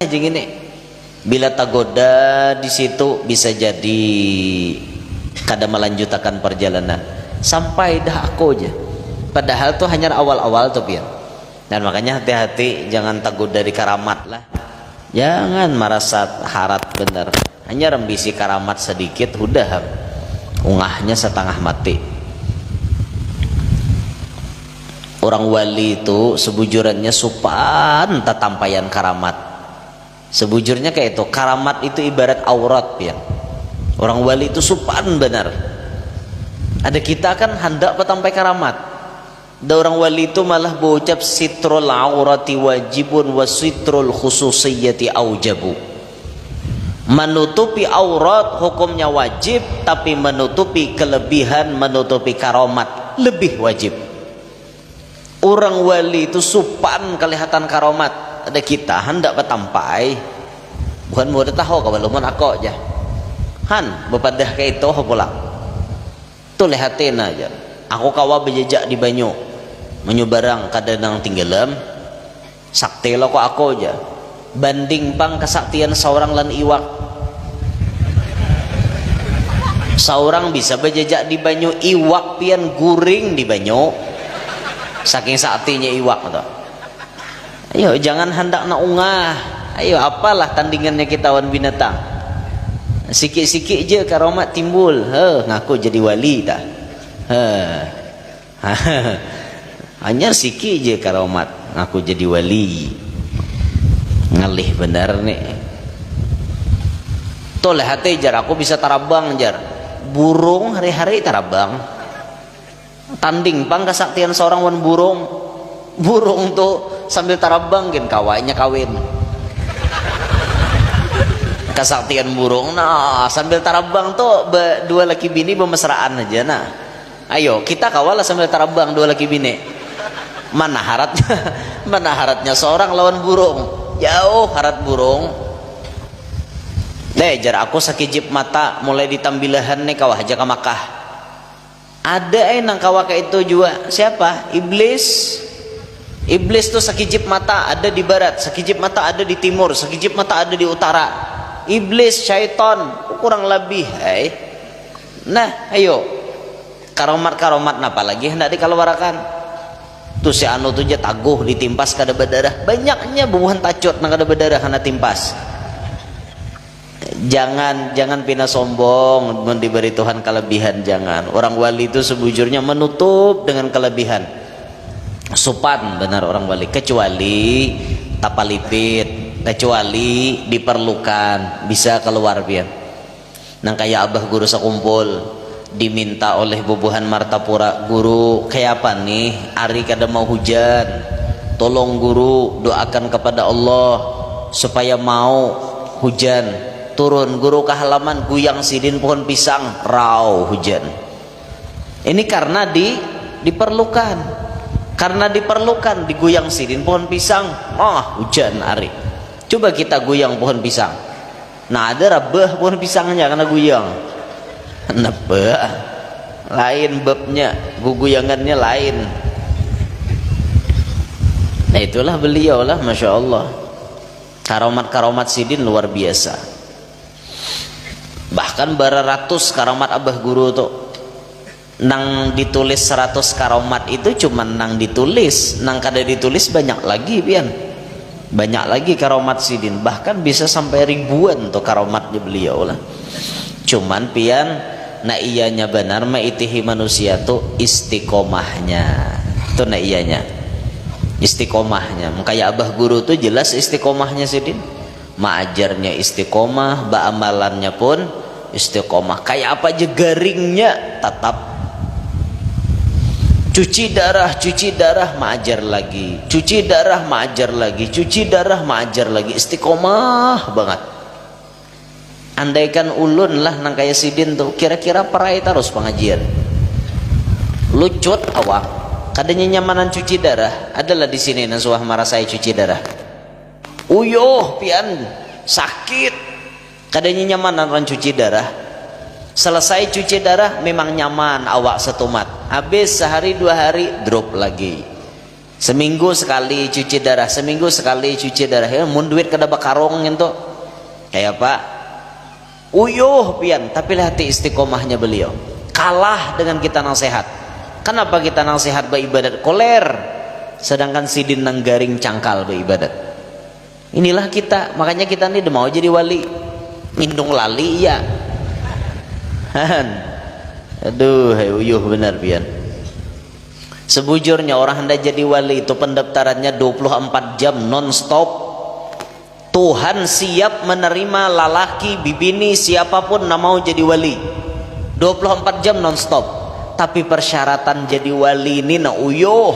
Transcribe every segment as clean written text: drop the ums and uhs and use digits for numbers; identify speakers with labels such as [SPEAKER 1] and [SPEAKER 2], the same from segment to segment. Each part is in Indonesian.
[SPEAKER 1] jeng ini. Bila tagoda di situ bisa jadi kada melanjutkan perjalanan sampai dah aku aja. Padahal tuh hanya awal-awal tuh pian. Dan makanya hati-hati jangan tagoda dari karamat lah. Jangan merasa harat bener. Hanya rembisi karamat sedikit udah ungahnya setengah mati. Orang wali itu sebujurannya supan tatampayan karamat. Sebujurnya kayak itu, karamat itu ibarat aurat ya. Orang wali itu supan benar. Ada kita kan hendak petampai karamat. Ada orang wali itu malah berucap sitrul aurati wajibun wa sitrul khususiyyati aujabu. Menutupi aurat hukumnya wajib, tapi menutupi kelebihan, menutupi karamat lebih wajib. Orang wali itu supan kelihatan karamat. Ada kita hendak bertampai bukan mau tahu kalau belum aku aja han bepadah kayak itu pulang tuh lihatin aja aku kawa berjejak di banyu menyubarang kadang tinggalam sakti lo kok aku aja banding pang kesaktian seorang lan iwak seorang bisa berjejak di banyu iwak pian guring di banyu saking saktinya iwak tuh. Ayo jangan hendak nak ungah. Ayo apalah tandingannya kita wan binatang. Sikit-sikit je karamat timbul. Ngaku jadi wali dah. Hanya sikit je karamat ngaku jadi wali. Ngalih benar nih. Tuh lihat jar aku bisa tarabang jar. Burung hari-hari tarabang. Tanding pang kesaktian seorang wan burung. Burung tuh sambil tarabang kan kawainya kawin kesaktian burung nah sambil tarabang tuh dua laki bini bermesraan aja nah ayo kita kawalah sambil tarabang dua laki bini mana haratnya mana haratnya seorang lawan burung jauh harat burung deh jar aku sakijip mata mulai ditambilahan nih kawah aja ke Makkah ada nang kawah kayak itu juga siapa iblis. Iblis tuh sekijip mata ada di barat, sekijip mata ada di timur, sekijip mata ada di utara. Iblis, syaitan, kurang lebih. Nah, ayo. Karomat-karomat apa lagi hendak dikeluarkan? Tuh si anu tuh aja taguh ditimpas kada berdarah. Banyaknya bubuhan tacut nang kada berdarah karena timpas. Jangan pina sombong diberi Tuhan kelebihan jangan. Orang wali itu sebujurnya menutup dengan kelebihan. Supan benar orang wali kecuali tapalipit kecuali diperlukan bisa keluar biar nang kayak abah guru sakumpul diminta oleh bubuhan Martapura guru kayak apa nih ari kada mau hujan tolong guru doakan kepada Allah supaya mau hujan turun guru ke halaman guyang sidin pohon pisang raw hujan ini karena diperlukan karena diperlukan diguyang sidin pohon pisang hujan ari coba kita guyang pohon pisang nah ada rabah pohon pisangnya karena guyang nebah lain babnya guguyangannya lain nah itulah beliau lah Masya Allah karomat-karomat sidin luar biasa bahkan baratus karomat abah guru tuh nang ditulis 100 karomat itu cuman nang ditulis nang kada ditulis banyak lagi pian banyak lagi karomat sidin bahkan bisa sampai ribuan tuh karomatnya beliau lah cuman pian na iyanya benar maitihi manusia tuh istiqomahnya tuh na iyanya istiqomahnya kayak abah guru tuh jelas istiqomahnya sidin maajarnya istiqomah baamalannya pun istiqomah kayak apa aja garingnya tetap cuci darah maajar lagi cuci darah maajar lagi cuci darah maajar lagi istiqomah banget andaikan ulun lah nang kaya sidin tuh kira-kira perai terus pengajian lucut awak kadanya nyamanan cuci darah adalah di sini nasuah marasai cuci darah uyuh pian sakit kadanya nyamanan orang cuci darah selesai cuci darah memang nyaman awak setumat habis sehari 2 hari drop lagi seminggu sekali cuci darah, seminggu sekali cuci darah. Ya, mun duit kada bakarong gitu. Kayak Pak uyuh pian, tapi hati istiqomahnya beliau. Kalah dengan kita nasihat. Kenapa kita nasihat beribadat koler, sedangkan sidin nang garing cangkal beribadat. Inilah kita, makanya kita nih mau jadi wali. Mindung lali ya. Aduh, uyuh benar pian. Sebujurnya orang hendak jadi wali itu pendaftarannya 24 jam non-stop. Tuhan siap menerima lalaki, bibini, siapapun nak mau jadi wali 24 jam non-stop. Tapi persyaratan jadi wali ini nak uyuh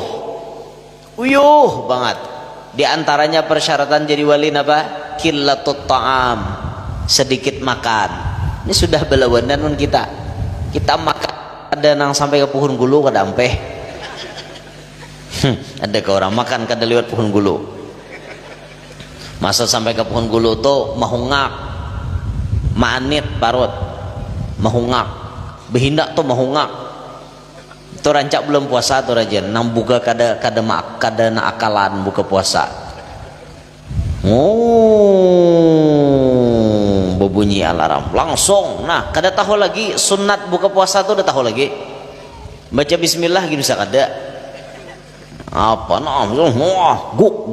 [SPEAKER 1] banget. Di antaranya persyaratan jadi wali apa? Qillatut ta'am, sedikit makan. Ini sudah belawanan kita makan ada nang sampai ke pohon gulu kada ampeh. Ada ke orang makan kada lewat pohon gulu. Masa sampai ke pohon gulu tuh mahungak, manit parut, mahungak, behindak tuh mahungak. Itu rancak belum puasa tuh rajen, nang buka kada na akalan buka puasa. Berbunyi alarm langsung. Nah, kada tahu lagi sunat buka puasa tuh udah tahu lagi. Baca bismillah gitu bisa kada. Apa guk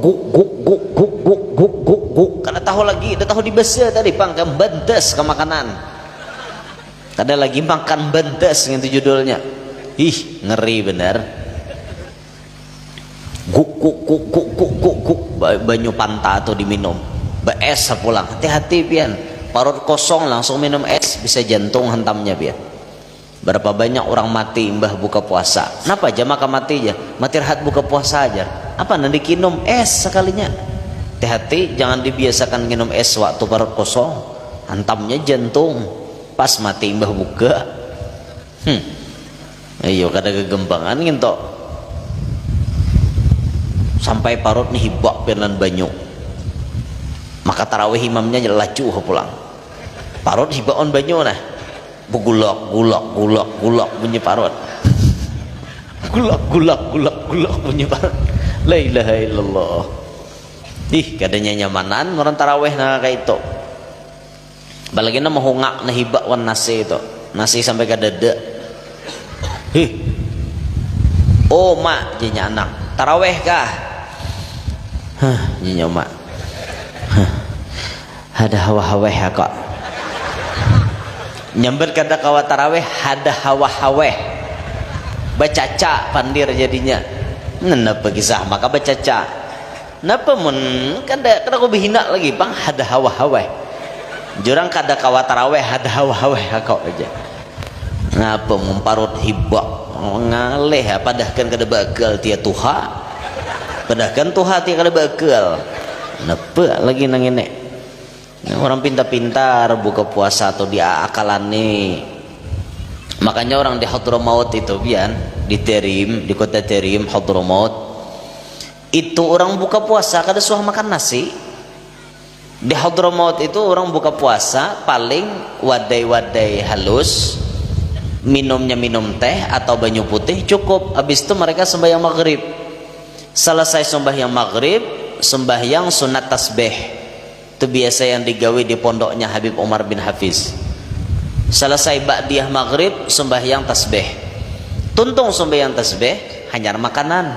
[SPEAKER 1] karena tahu lagi, udah tahu di besa tadi pangkam bantes ke makanan, ada lagi makan bantes itu judulnya. Ngeri bener. Guk banyu panta atau diminum es pulang, hati-hati pian, parut kosong langsung minum es bisa jantung hentamnya pian. Berapa banyak orang mati mbah buka puasa. Kenapa aja maka mati aja? Mati rehat buka puasa aja. Apa nanti minum es sekalinya? Hati-hati jangan dibiasakan minum es waktu perut kosong. Hantamnya jantung. Pas mati mbah buka. Ayo kada kegembangan gitu. Sampai parut nih hibak penan banyu. Maka tarawih imamnya laju pulang. Parut hibakon banyu nah. Gulak bunyi parut. Gulak bunyi parut. La ilaha illallah. Kadanya nyamanan orang taraweh nah kayak itu. Balagi na mahungak na hibak wan nasi itu. Nasi sampai kadada. Oh mak jenya anak. Taraweh kah? Jenya mak. Ada hawa-haweh ya kok. Nyamber kata kawa taraweh ada hawa-haweh bacaca pandir jadinya. Kenapa kisah maka bacaca napa mun kada aku bihina lagi bang ada hawa-haweh jurang kada kawa taraweh ada hawa-haweh kau aja. Ngapa memparut hibak ngaleh padahkan kada bakal tia tuha, padahkan tuha tia kada bakal. Napa lagi nang ini orang pintar-pintar buka puasa atau dia akalan nih. Makanya orang di Hadramaut itu pian di Terim, di kota Terim Hadramaut itu orang buka puasa kada suah makan nasi. Di Hadramaut itu orang buka puasa paling wadai-wadai halus, minumnya minum teh atau banyu putih cukup. Habis itu mereka sembahyang maghrib. Selesai sembahyang maghrib, sembahyang sunat tasbih. Itu biasa yang digawe di pondoknya Habib Umar bin Hafiz. Selesai ba'diyah maghrib sembahyang tasbih. Tuntung sembahyang tasbih hanyar makanan.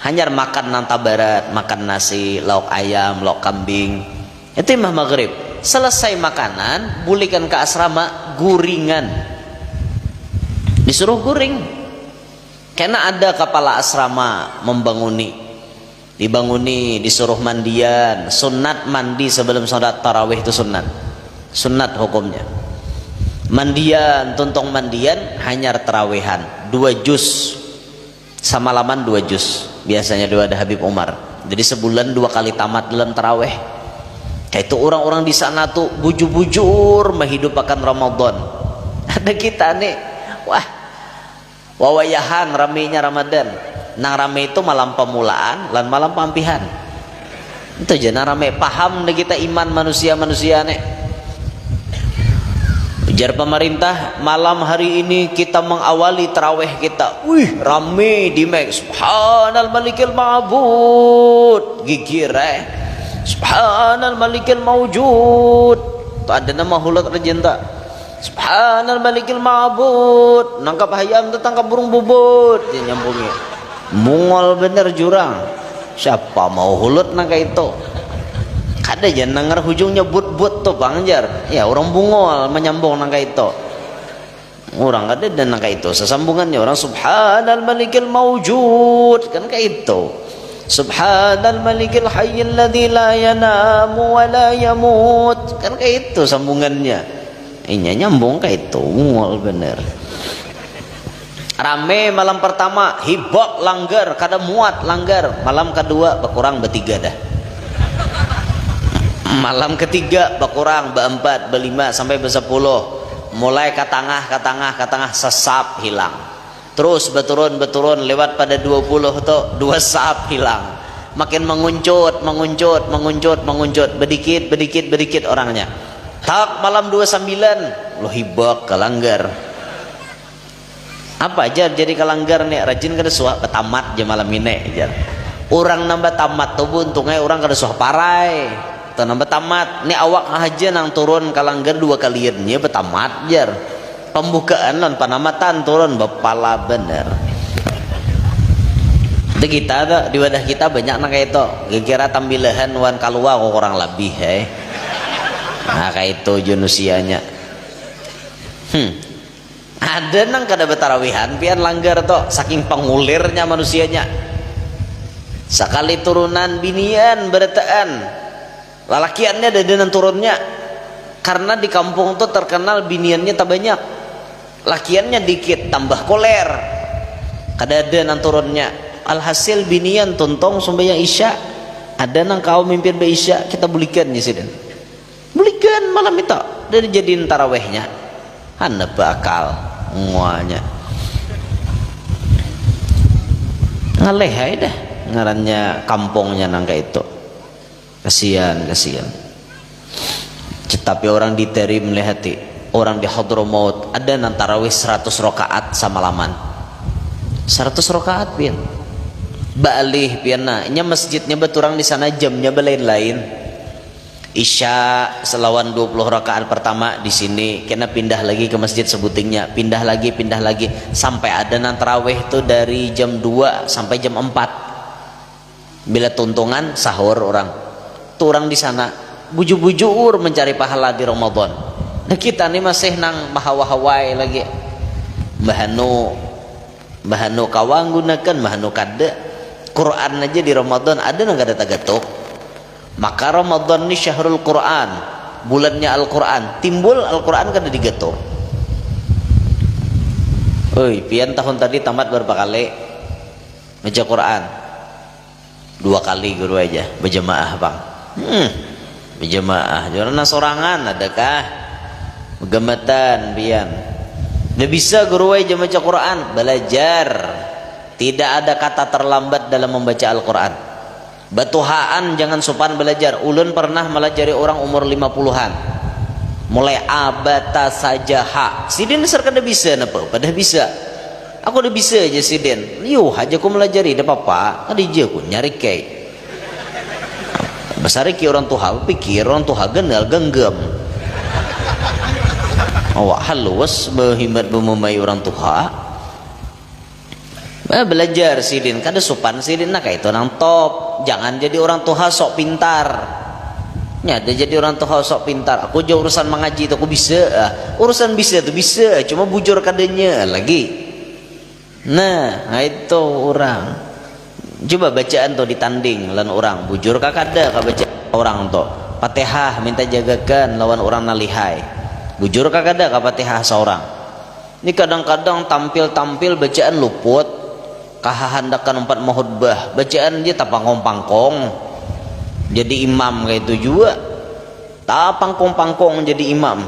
[SPEAKER 1] Hanyar makan nang tabarat, makan nasi, lauk ayam, lauk kambing. Itu imah maghrib. Selesai makanan, bulikan ke asrama guringan. Disuruh guring. Karena ada kepala asrama dibanguni, disuruh mandian. Sunat mandi sebelum sholat tarawih itu sunat hukumnya. Mandian, tuntung mandian hanyar tarawihan 2 juz samalaman 2 juz biasanya doa ada Habib Umar. Jadi sebulan 2 kali tamat dalam tarawih. Kayak itu orang-orang di sana tuh bujur-bujur menghidupkan Ramadan. Ada kita nih wawayahan ramenya Ramadan. Nang rame itu malam pemulaan dan malam pampihan. Itu aja nang rame paham deh kita iman manusia nih. Ujar pemerintah, malam hari ini kita mengawali tarawih kita. Wih, rame di Mek. Subhanal malikil ma'bud. Gigir Subhanal malikil mawjud. Tu ada nama hulat rajin tak? Subhanal malikil ma'bud. Nangkap ayam tu tangkap burung bubut. Dia nyambungnya. Mungol bener jurang. Siapa mau hulut nangka itu? Kada jangan dengar hujungnya but-but tuh pangjar. Ya orang bungol menyambung nangka itu. Orang kada dan nangka itu. Sesambungannya orang subhanal malikil mawjud kan kayak itu. Subhanal malikil hayyil ladzi la yanamu wa la yamut kan kayak itu sambungannya. Ini nyambung kayak itu. Bungol bener. Rame malam pertama hibok langgar kada muat langgar. Malam kedua berkurang bertiga dah. Malam ketiga berkurang berempat berlima sampai bersepuluh. Mulai ke tengah sesap hilang. Terus berturun lewat pada 20 tu dua sap hilang. Makin menguncut berikit orangnya. Tak malam 29 lo hibok ke langgar. Apa aja jadi kalanggar nih rajin kada suah tamat je malam ini aja. Orang nambah tamat tu untungnya orang kada suah parai. Tu nambah tamat. Ni awak aja nang turun kalanggar 2 kalian nya betamat jar. Pembukaan lan panamatan turun bepala bener. Itu kita tuh di wadah kita banyak nang kayak itu. Kira tambilahan wan kalua kok orang lebih Nah kayak itu junusianya. Ada nang kada betarawihan pian langgar to saking pengulirnya manusianya. Sekali turunan binian beretaan lalakiannya ada dengan turunnya karena di kampung tuh terkenal biniannya tak banyak, lakiannya dikit tambah koler kada ada nang turunnya. Alhasil binian tuntong sembahyang isya ada nang kau mimpin be isya kita bulikan ya sidin bulikan malam itu dari jadiin tarawehnya anda bakal semuanya ngaleh dah ngarannya kampungnya nangka itu kasihan tapi orang diterim melihati orang di Hadramaut ada nang tarawih 100 rakaat samalaman 100 rakaat pian baalih pianna nya masjidnya beturang di sana jamnya belain-lain. Isya selawan 20 rakaat pertama di sini kena pindah lagi ke masjid sebutingnya pindah lagi sampai ada nang tarawih itu dari jam 2 sampai jam 4 bila tuntungan sahur orang tuh orang di sana bujur mencari pahala di Ramadan. Nah kita nih masih nang mahawahawai lagi bahanu kawang gunakan bahanu kada Quran aja di Ramadan ada nang kada tagatuk. Maka Ramadan ini syahrul Quran, bulannya Al-Quran, timbul Al-Quran kada digetok. Oi, pian tahun tadi tamat berapa kali baca Quran? 2 kali guru aja berjamaah bang. Berjamaah jorana sorangan adakah gematan pian nggak bisa guru aja baca Quran belajar. Tidak ada kata terlambat dalam membaca Al-Quran. Batuhaan jangan sopan belajar. Ulun pernah melajari orang umur 50-an mulai abata saja ha sidin besar kada bisa napa pada bisa aku udah bisa aja sidin yo aja aku melajari dah papa kada aja aku nyari kei besar ki orang tua pikir orang tua genal genggam awak halus berhimat bermemai orang tua belajar sidin kada sopan sidin nak itu nang top jangan jadi orang tua sok pintar nya ada jadi orang tua sok pintar aku jauh urusan mengaji itu aku bisa urusan bisa itu bisa cuma bujur kadanya lagi nah itu orang coba bacaan tuh ditanding lawan orang bujur kada baca orang tuh Fatihah minta jagakan lawan orang nalihai bujur kada Fatihah seorang ini kadang-kadang tampil bacaan luput kahandakan 4 mahutbah bacaan dia tak pangkong-pangkong jadi imam kayak itu juga tak pangkong-pangkong jadi imam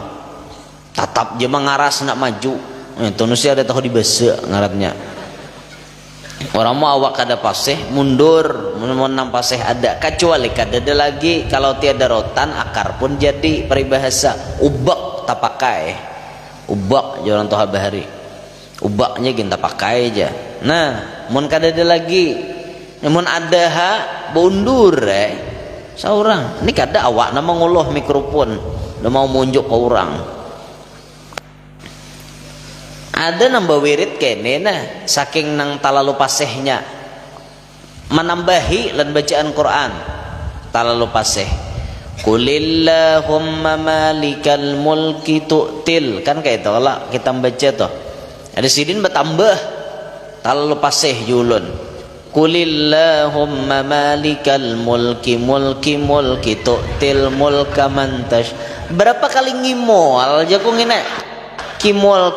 [SPEAKER 1] tatap dia mengaras nak maju itu nusia ada tahu di besa ngaratnya orang mau awak kada paseh mundur menang paseh ada kecuali kada ada lagi kalau tiada rotan akar pun jadi peribahasa ubek tak pakai ubak je orang tuh habari ubaknya kita pakai aja. Nah mun kada ada lagi mun ada ha bundur seorang ini kada awak nama nguluh mikrofon udah mau munjuk ke orang ada nambah wirid kene nah saking nang talalu pasehnya menambahi lan bacaan Quran talalu paseh Qulillahumma malikal mulki tu'til kan kayak itu lah kita baca tuh ada sidin bertambah talalu paseh julun Qulillahumma malikal mulki mulki tu'til mulka mantash berapa kali ngimol jago ngene kimol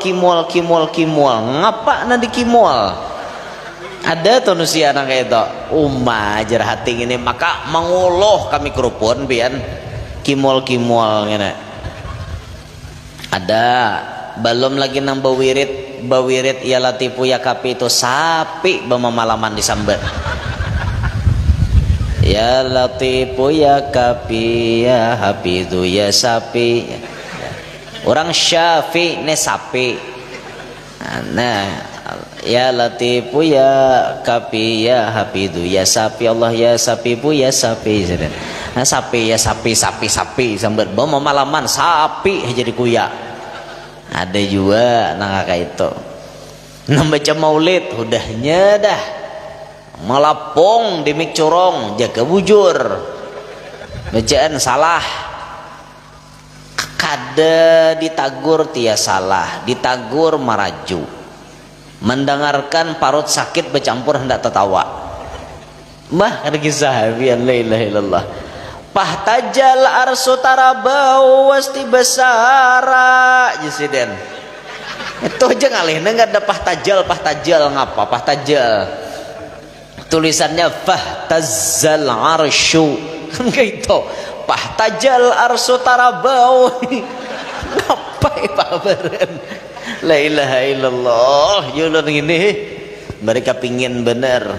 [SPEAKER 1] ngapa nanti kimol ada tuh nusia anak kayak itu ajar hati ini maka menguluh kami mikrofon bian kimol ngene ada belum lagi nambah wirid ya latifu ya kapi itu sapi bemamalaman disambat ya latifu ya kapi ya hafidu ya sapi orang syafi ne sapi nah ya latifu ya kapi ya hafidu ya sapi Allah ya sapi bu ya sapi nah sapi ya sapi sambil bawa malaman sapi jadi kuya ada juga nah kayak itu nah baca maulid udahnya dah melapong di mik corong jaga bujur bacaan salah kada ditagur tia salah ditagur maraju mendengarkan parut sakit bercampur hendak tertawa bah ada kisah bian la ilaha illallah pahtajal arsu tarabau wasti besara jesiden itu aja ngalihna nggak ada pahtajal ngapa pahtajal tulisannya fahtazal arsyu kan gitu pahtajal arsu tarabau apa pabaran la ilaha illallah yulun ini mereka pingin bener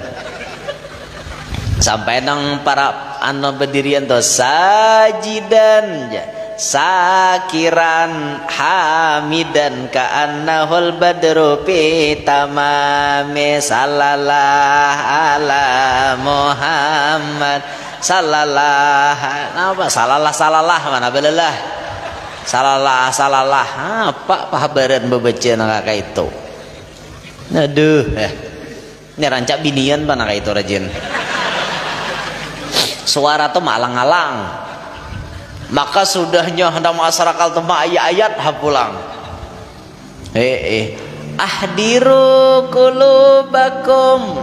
[SPEAKER 1] sampai nang para anu berdirian tuh sajidan sakiran hamidan ka'annahul badru fi tamami sallallahu ala Muhammad salalah mana belalah salalah apa pahabaran bebaca naka itu aduh ini rancak binian naka itu rajin suara tuh malang-alang maka sudahnya hendak masyarakat tuh ayat-ayat hapulang ahdiru qulubakum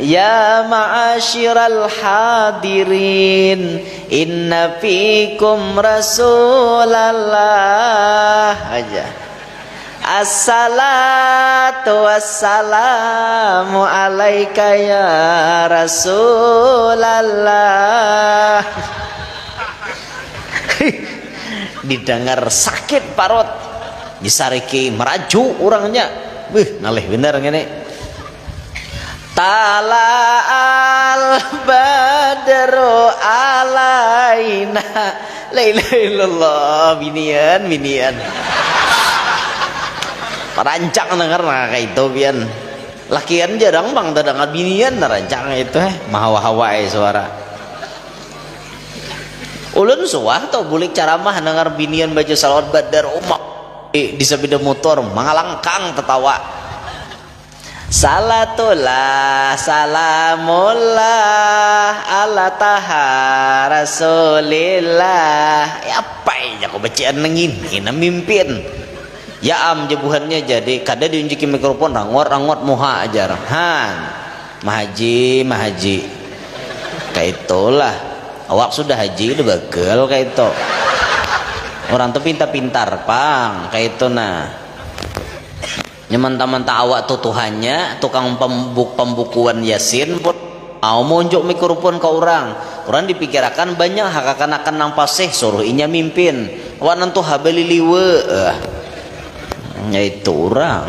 [SPEAKER 1] ya ma'asyiral hadirin inna fikum rasulallah aja assalatu wassalamu alaika ya rasulallah didengar sakit parut disariki meraju orangnya ngalih bener ngene tala al badru alaina la ilaha illallah binian rancang denger kayak itu bian lakian jarang bang dengar binian rancang itu mahawa-hawa suara ulun suah tau bulik caramah dengar binian baca salawat badar umak di sepeda motor mengalangkang tertawa salatullah salamullah ala taha rasulillah apa ya kau bacaan nengin mimpin ya jebuhannya jadi kada diunjuki mikrofon rangot muha ajar mahaji kayak itulah awak sudah haji udah bagel kayak itu orang tuh pintar pang kayak itu nah mentah-mentah awak tuh Tuhannya tukang pembukuan Yasin pun mau monjok mikrofon ke orang dipikirakan banyak hakakan nang pasih suruh inya mimpin awak nentu habeli liwe ya itu orang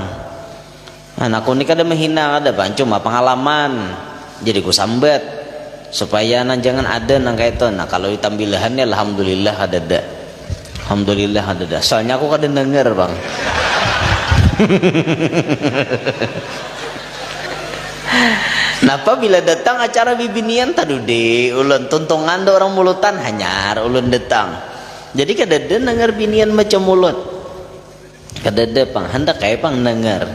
[SPEAKER 1] anakku ini kada menghina kada bang cuma pengalaman jadi ku sambat supaya jangan ada nang kayak itu nah kalau ditambilahannya alhamdulillah ada Alhamdulillah ada dah. Soalnya aku kadang denger bang. Napa bila datang acara bibinian tadu de ulun tuntungan do orang mulutan hanyar ulun datang. Jadi kadada denger binian macam mulut. Kadada pang hendak kayak pang denger.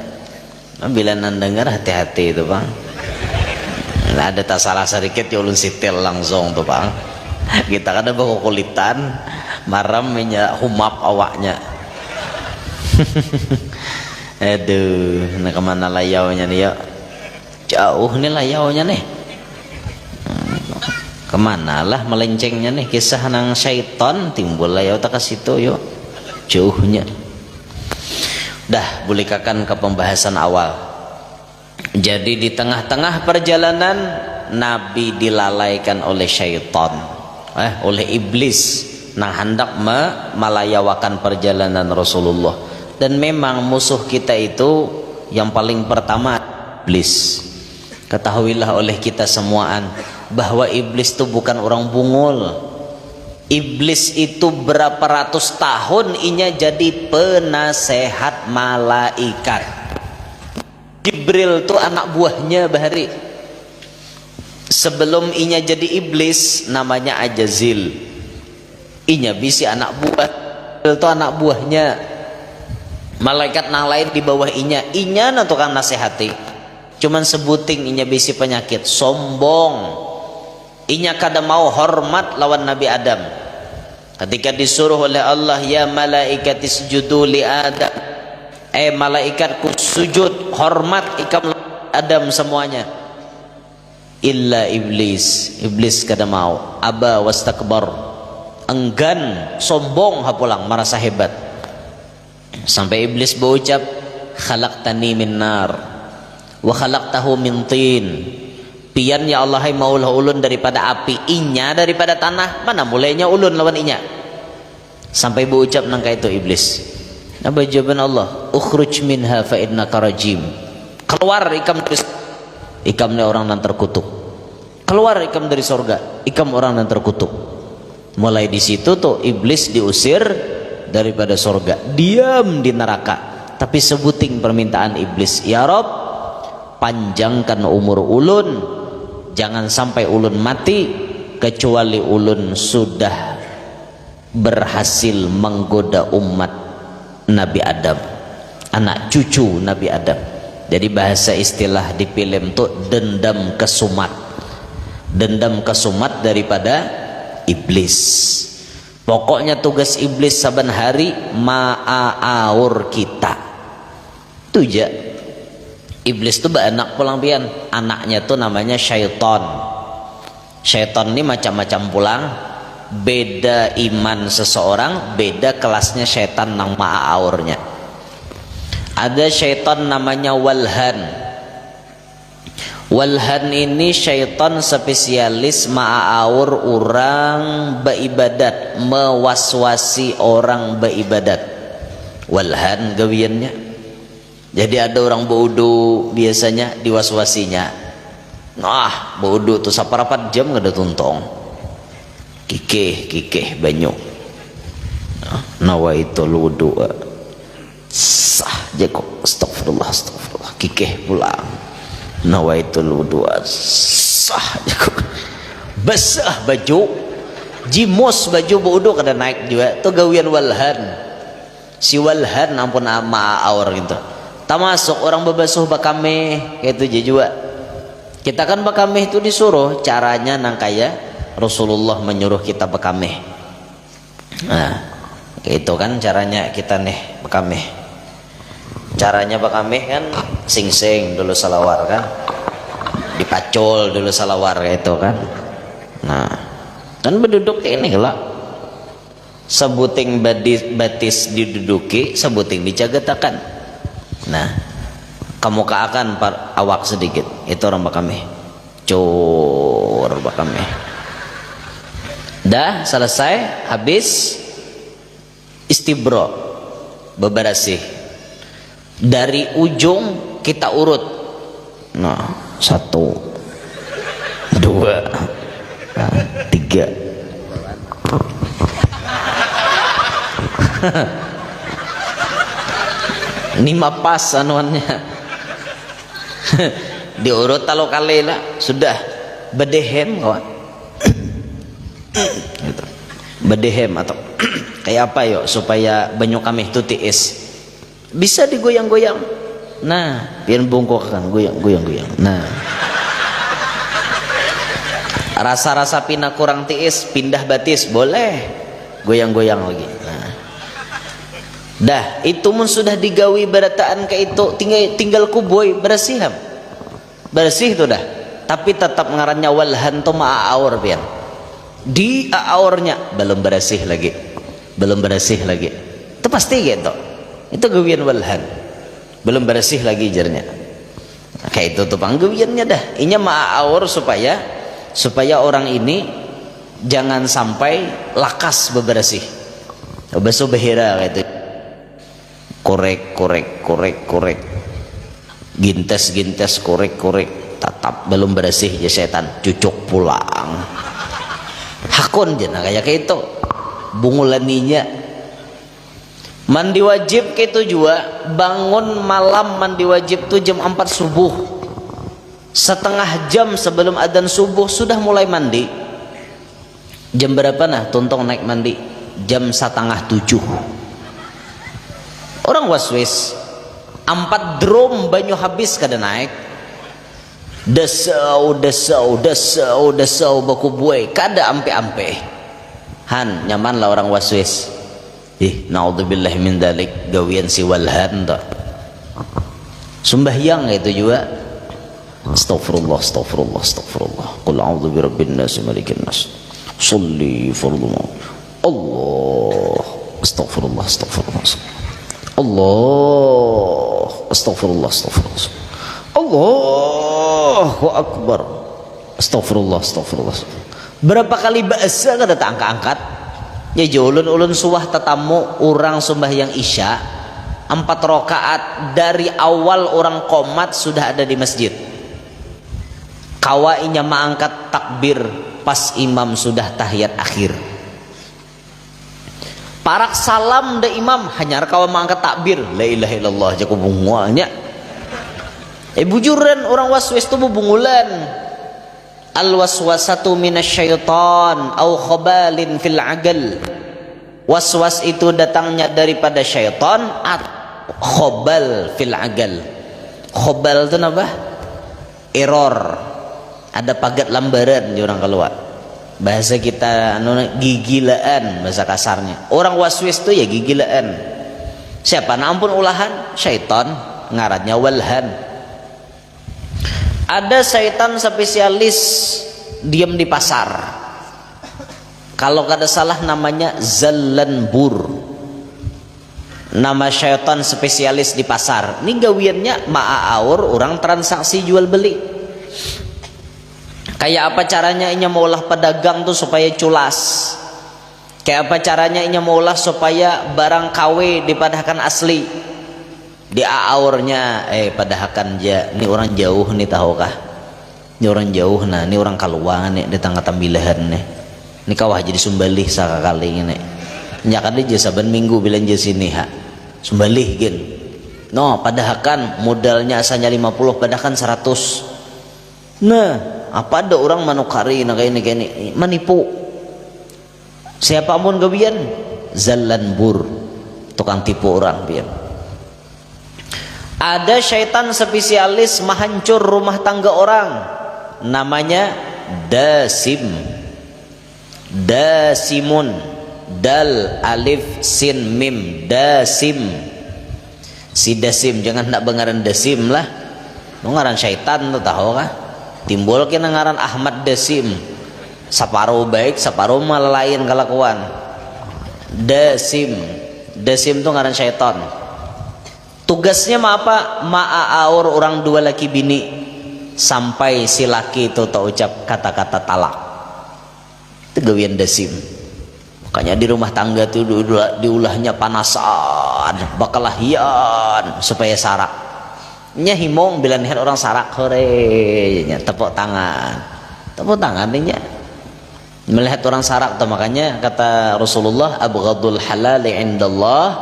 [SPEAKER 1] Bila nan denger hati-hati itu bang. Nah, ada tak salah sedikit ya ulun sitil langsung tuh bang. Kita kada bawa kulitan maram minyak humap awaknya. Aduh, nak kemana layaunya nih ya? Jauh nih layaunya nih. Kemana lah melencengnya nih, kisah nang syaitan timbul layau tak ke situ yuk. Jauhnya. Dah bolehkan ke pembahasan awal. Jadi di tengah-tengah perjalanan Nabi dilalaikan oleh syaitan, oleh iblis nang hendak melayawakan perjalanan Rasulullah. Dan memang musuh kita itu yang paling pertama iblis. Ketahuilah oleh kita semuaan bahwa iblis itu bukan orang bungul. Iblis itu berapa ratus tahun inya jadi penasehat malaikat. Jibril itu anak buahnya bahari. Sebelum inya jadi iblis namanya Ajazil. Inya bisi anak buah. Jibril itu anak buahnya. Malaikat nang lain di bawah inya na tukang nasihati. Cuman sebuting inya bisi penyakit sombong. Inya kada mau hormat lawan Nabi Adam. Ketika disuruh oleh Allah, ya malaikat isjudu li Adam, malaikatku sujud hormat ikam Adam semuanya. Illa iblis, iblis kada mau. Aba wastakbar, enggan, sombong hapulang, merasa hebat. Sampai iblis berucap, khalaqtani min nar wa khalaqtahu min tin. Pian ya Allah, hai maulah ulun daripada api, inya daripada tanah, mana mulainya ulun lawan inya. Sampai berucap nangka itu iblis. Apa jawaban Allah? Ukhruj minha fa innaka rajim. Keluar ikam dari, ikam ni orang yang terkutuk. Keluar ikam dari sorga, ikam orang yang terkutuk. Mulai di situ tuh iblis diusir daripada sorga, diam di neraka. Tapi sebuting permintaan iblis, ya Rob, panjangkan umur ulun, jangan sampai ulun mati kecuali ulun sudah berhasil menggoda umat Nabi Adam, anak cucu Nabi Adam. Jadi bahasa istilah di film tuh dendam kesumat, dendam kesumat daripada iblis. Pokoknya tugas iblis saban hari ma'aur kita. Itu aja. Iblis tuh anak pulang pian, anaknya tuh namanya syaitan. Syaitan ini macam-macam pulang. Beda iman seseorang, beda kelasnya syaitan nang ma'aurnya. Ada syaitan namanya walhan. Walhan ini syaitan spesialis ma'aur orang beribadat, mewaswasi orang beribadat. Walhan gawiannya. Jadi ada orang baudu biasanya diwaswasinya. Nah, baudu tuh saparapat jam gak ada tuntong. Kikeh banyu. Nawaitul wudu. Sah jeko. Astagfirullah. Kikeh pulang. Nawaitul wudu. Sah jeko. Basah baju. Jimus baju wudu kada naik juga. Itu gawian walhan. Si walhan ampun ama aur gitu. Termasuk orang bebasuh bakame kayak itu juga. Kita kan bakame itu disuruh caranya nang kaya Rasulullah menyuruh kita bekameh. Nah, itu kan caranya kita nih bekameh. Caranya bekameh kan sing-sing dulu salawar kan, dipacul dulu salawar kayak itu kan. Nah, kan berduduk ini lah. Sebuting batis diduduki, sebuting dicagetakan. Nah, kamu keakan awak sedikit. Itu orang bekameh. Cur bekameh. Dah selesai, habis istibro, bebersih. Dari ujung kita urut. Nah, 1, 2, 3. Ini mapas anuannya. Diurut talo kali lah, sudah bedehem kawan. Gitu. Bedehem atau kayak apa yuk supaya banyu kami itu tiis. Bisa digoyang-goyang. Nah, pian bungkuk kan goyang-goyang. Nah. Rasa-rasa pina kurang tiis, pindah batis boleh. Goyang-goyang lagi. Nah. Dah, itu mun sudah digawi berataan ke itu tinggal kuboy bersiham. Bersih tu dah. Tapi tetap ngarannya walhan tu ma'aur pian. Di aurnya belum bersih lagi. Belum bersih lagi. Itu pasti gitu. Itu gawian walhan. Belum bersih lagi jarnya. Nah, kayak itu tuh panggawiannya dah. Inya ma'aur supaya orang ini jangan sampai lakas bebersih. Beso behira kayak itu. Korek. Gintes, korek. Tetap belum bersih ya setan. Cucuk pulang. Hakun jana kayak itu. Bungulaninya. Mandi wajib gitu juga. Bangun malam mandi wajib tuh jam 4 subuh. Setengah jam sebelum adzan subuh sudah mulai mandi. Jam berapa nah tuntong naik mandi? Jam 6:30. Orang waswis 4 drum banyu habis kada naik. Desau baku buai kada ampe-ampe. Han nyaman lah orang waswis. Naudzubillah min dalik gawian si walhan tak. Sembahyang itu juga. Astaghfirullah. Qul a'udzu birabbin nas malikin nas. Sholli fardhu. Allah. Astaghfirullah. Allah. Astaghfirullah. Allahu akbar. Astaghfirullah. Berapa kali bahasa kada tak angkat-angkat? Ya ulun suwah tetamu orang sembahyang isya 4 rakaat dari awal orang qomat sudah ada di masjid. Kawa inya mangkat takbir pas imam sudah tahiyat akhir. Parak salam da imam hanyar kawa mangkat takbir la ilaha illallah jago bunguanya. Bujuran orang waswis tu bungulan. Al waswasatu minasyaiton au khabalin fil agal. Waswas itu datangnya daripada syaitan atau khabal fil agal. Khabal itu apa? Error. Ada pagat lambaran di orang keluar. Bahasa kita gigilaan bahasa kasarnya. Orang waswis itu ya gigilaan. Siapa? Nah, ampun ulahan syaitan ngarannya walhan. Ada syaitan spesialis diam di pasar. Kalau kada salah namanya Zallanbur. Nama syaitan spesialis di pasar. Ini gawiannya ma'aur orang transaksi jual beli. Kayak apa caranya inya maulah pedagang tuh supaya culas. Kayak apa caranya inya maulah supaya barang KW dipadahkan asli. Di aurnya padahakan ja ini orang jauh nih tahukah? Ini orang jauh nah, ini orang kaluang nih di tangga tambilahan nih. Ini kawah jadi sumbalih sakali ini. Nya kan dia saban minggu bilang je sini ha. Sumbalih gen. No, padahakan modalnya asalnya 50 padahakan 100. Nah, apa ada orang manukari nah kayak ini manipu. Siapapun gawian Zallanbur tukang tipu orang pian. Ada syaitan spesialis menghancur rumah tangga orang. Namanya Dasimun. Dal alif sin mim. Dasim. Si Dasim jangan nak bengaran Dasim lah. Ngaran syaitan tu tahu kah? Timbul kena ngaran Ahmad Dasim. Separuh baik, separuh malah lain kelakuan. Dasim tu ngaran syaitan. Tugasnya apa? Ma'aur orang dua laki bini sampai si laki itu tak ucap kata-kata talak. Itu gawian Dasim. Makanya di rumah tangga itu diulahnya panasan, bakalahian supaya sarak. Nya himong bila lihat orang sarak hore, nya tepuk tangan. Tepuk tangan nya. Melihat orang sarak tuh, makanya kata Rasulullah, abghadul halali indallah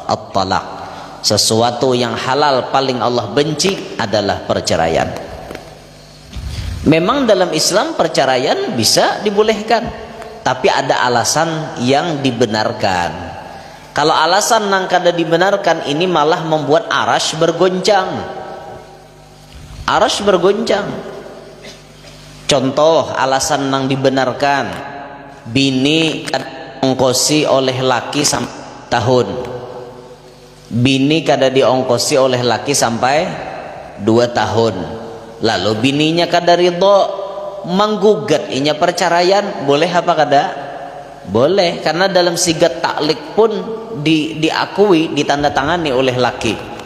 [SPEAKER 1] at-talaq. Sesuatu yang halal paling Allah benci adalah perceraian. Memang dalam Islam perceraian bisa dibolehkan, tapi ada alasan yang dibenarkan. Kalau alasan yang kada dibenarkan ini malah membuat arash bergoncang. Arash bergoncang. Contoh alasan yang dibenarkan, bini diongkosi oleh laki sampai tahun, bini kada diongkosi oleh laki sampai 2 tahun, lalu bininya kada ridho menggugat inya perceraian, boleh apa kada? Boleh, karena dalam sigat taklik pun diakui, ditandatangani oleh laki.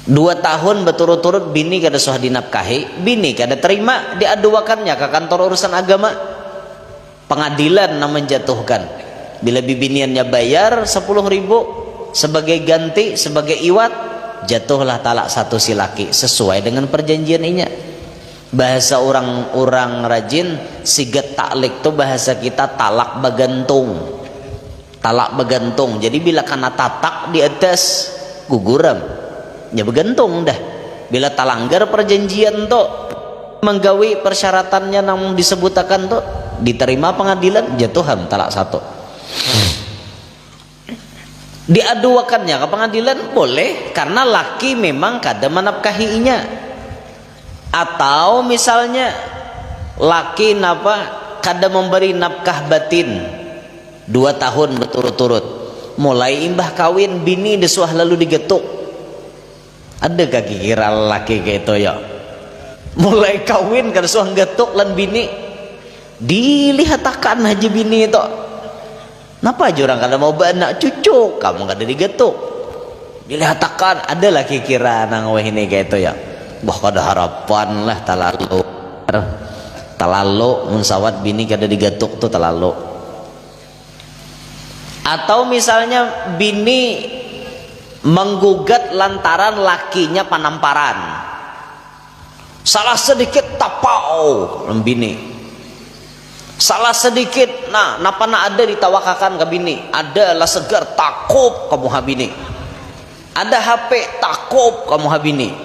[SPEAKER 1] 2 tahun berturut-turut bini kada sah dinafkahi, bini kada terima, diaduakannya ke kantor urusan agama, pengadilan yang menjatuhkan. Bila bibiniannya bayar 10.000 sebagai ganti, sebagai iwat, jatuhlah talak 1 si laki sesuai dengan perjanjian inya. Bahasa orang-orang rajin sigat taklik tuh bahasa kita talak bagantung. Talak bagantung. Jadi bila kana tatak di atas guguram, ya bergantung dah. Bila talanggar perjanjian tuh, menggawi persyaratannya yang disebutakan tuh, diterima pengadilan, jatuhan talak 1. Diaduakannya ke pengadilan boleh, karena laki memang kada menafkahinya. Atau misalnya laki kada memberi nafkah batin 2 tahun berturut-turut, mulai imbah kawin bini desuah lalu digetuk. Ada kaki kira laki kayak itu ya, mulai kawin kada suah getuk lan bini, dilihatakan aja bini itu, napa aja orang kada mau anak cucu, kamu kada digetuk, dilihatakan. Ada laki kira nang weh ini kayak itu ya, bah kada harapan lah, talalu munsawat bini kada digetuk tuh talalu. Atau misalnya bini menggugat lantaran lakinya panamparan, salah sedikit tapau bini, salah sedikit napa ada ditawakakan ke bini, ada lah segar takut kamu habini, ada HP takut kamu habini.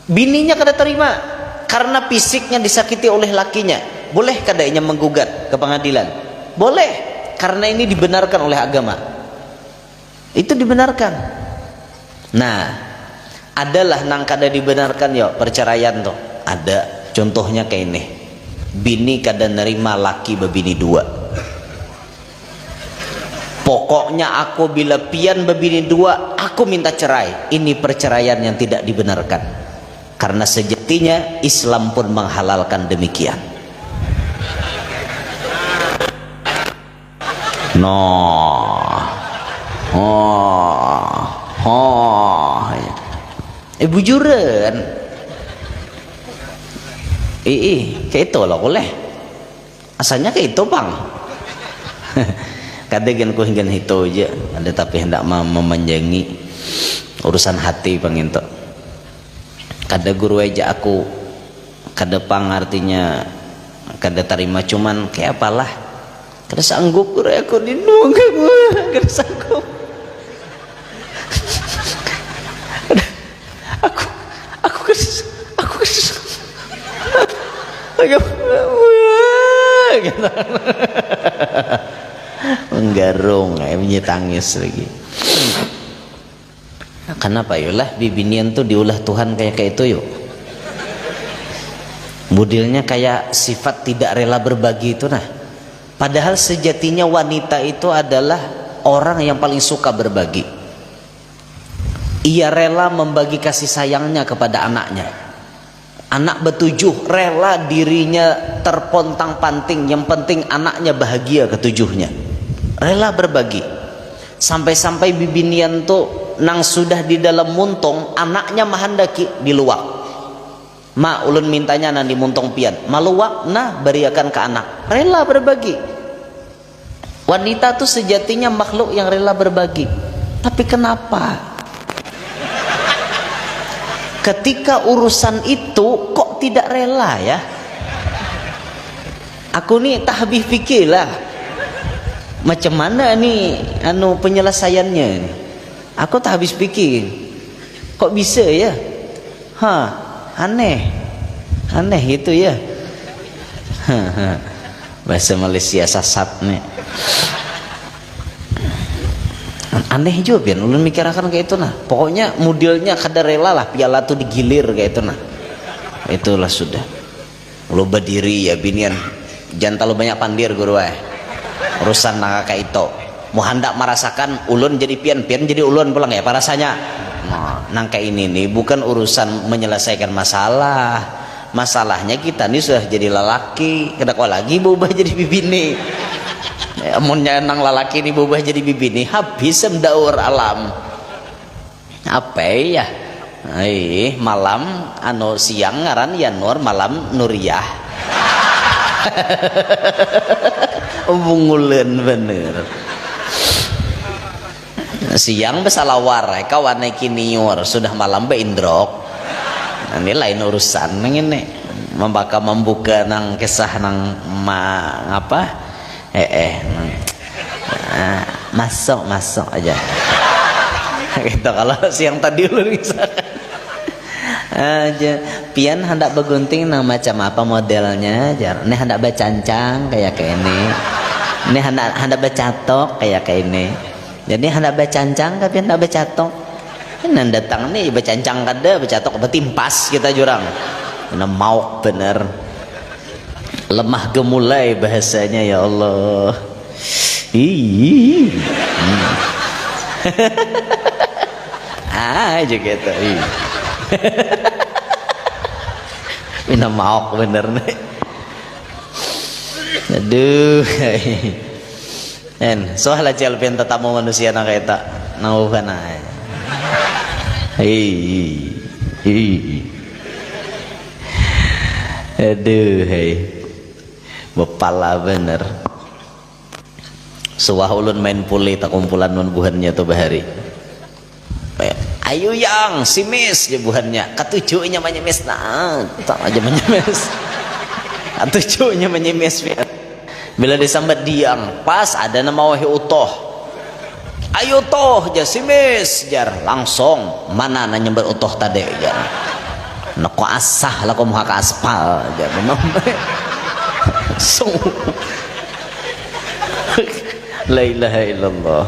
[SPEAKER 1] Bininya kada terima karena fisiknya disakiti oleh lakinya, boleh kadanya menggugat ke pengadilan? Boleh, karena ini dibenarkan oleh agama, itu dibenarkan. Nah, adalah nang kada dibenarkan ya perceraian tuh. Ada contohnya kayak ini, bini kada nerima laki bebini 2. Pokoknya aku bila pian bebini 2 aku minta cerai. Ini perceraian yang tidak dibenarkan, karena sejatinya Islam pun menghalalkan demikian. Bujuran kayak itu loh, boleh asalnya kayak itu pang. Kadang ku hinggan itu aja ada, tapi hendak memanjangi urusan hati pang itu. Kada guru aja aku kada pang, artinya kada terima, cuman kayak apalah kada sanggup guru aku dinunggang, kada sanggup. Menggarung, menyetangis lagi. Kenapa yolah bibinian tuh diulah Tuhan kayak itu yuk. Modelnya kayak sifat tidak rela berbagi itu nah. Padahal sejatinya wanita itu adalah orang yang paling suka berbagi. Ia rela membagi kasih sayangnya kepada anaknya. Anak betujuh rela dirinya terpontang-panting, yang penting anaknya bahagia ketujuhnya, rela berbagi. Sampai-sampai bibinian tuh nang sudah di dalam muntung, anaknya mahandaki di luak, ma ulun mintanya nang di muntung pian maluak, nah beriakan ke anak, rela berbagi. Wanita tuh sejatinya makhluk yang rela berbagi. Tapi kenapa ketika urusan itu kok tidak rela ya? Aku nih tak habis fikir lah macam mana nih penyelesaiannya. Aku tak habis fikir. Kok bisa ya? Aneh itu ya. Bahasa Malaysia sasat nih. Aneh juga pian ulun mikirakan kayak itu nah. Pokoknya modelnya kada rela lah piala tuh digilir kayak itu nah. Itulah sudah. Lu berdiri ya binian. Jangan terlalu banyak pandir guru urusan nak kayak itu. Mau hendak merasakan ulun jadi pian jadi ulun pulang ya rasanya. Nah kayak ini nih bukan urusan menyelesaikan masalah. Masalahnya kita nih sudah jadi lelaki, kenapa lagi berubah jadi bibini. Amunnya nang lelaki ini berubah jadi bibini habis mendaur alam. Apa ya? Malam siang ngaran Yanur, malam Nuriyah. Bungulen bener. Siang besalawar kawan kiniur, sudah malam beindrok. Ini lain urusan nang ini membuka nang kisah nang masuk aja. Gitu kalau siang tadi lu misalkan aja pian hendak begunting nang macam apa modelnya jar ini hendak bercancang kayak ini hendak bercatok kayak ini. Jadi hendak bercancang tapi hendak bercatok. Ini datang nih bercancang kada bercatok betimpas kita jurang. Ini mau bener. Lemah gemulai bahasanya ya Allah. Aja gitu. Mina mau bener nih. Aduh. Soal aja alpian tetamu manusia nak kayak tak naukan aja. Aduh, bepala bener. Suah ulun main puli tak kumpulan non buhannya tuh bahari. Ayo yang si mis je buhannya. Katujuhnya menyemes nah, tak aja menyemes. Katujuhnya menyemes. Bila disambat diang, pas ada nama wahi utoh. Ayo toh jar si mis jar langsung mana nanya berutoh tadi jar. Nako asah lah kau muka aspal jar memang. So. La ilaha illallah.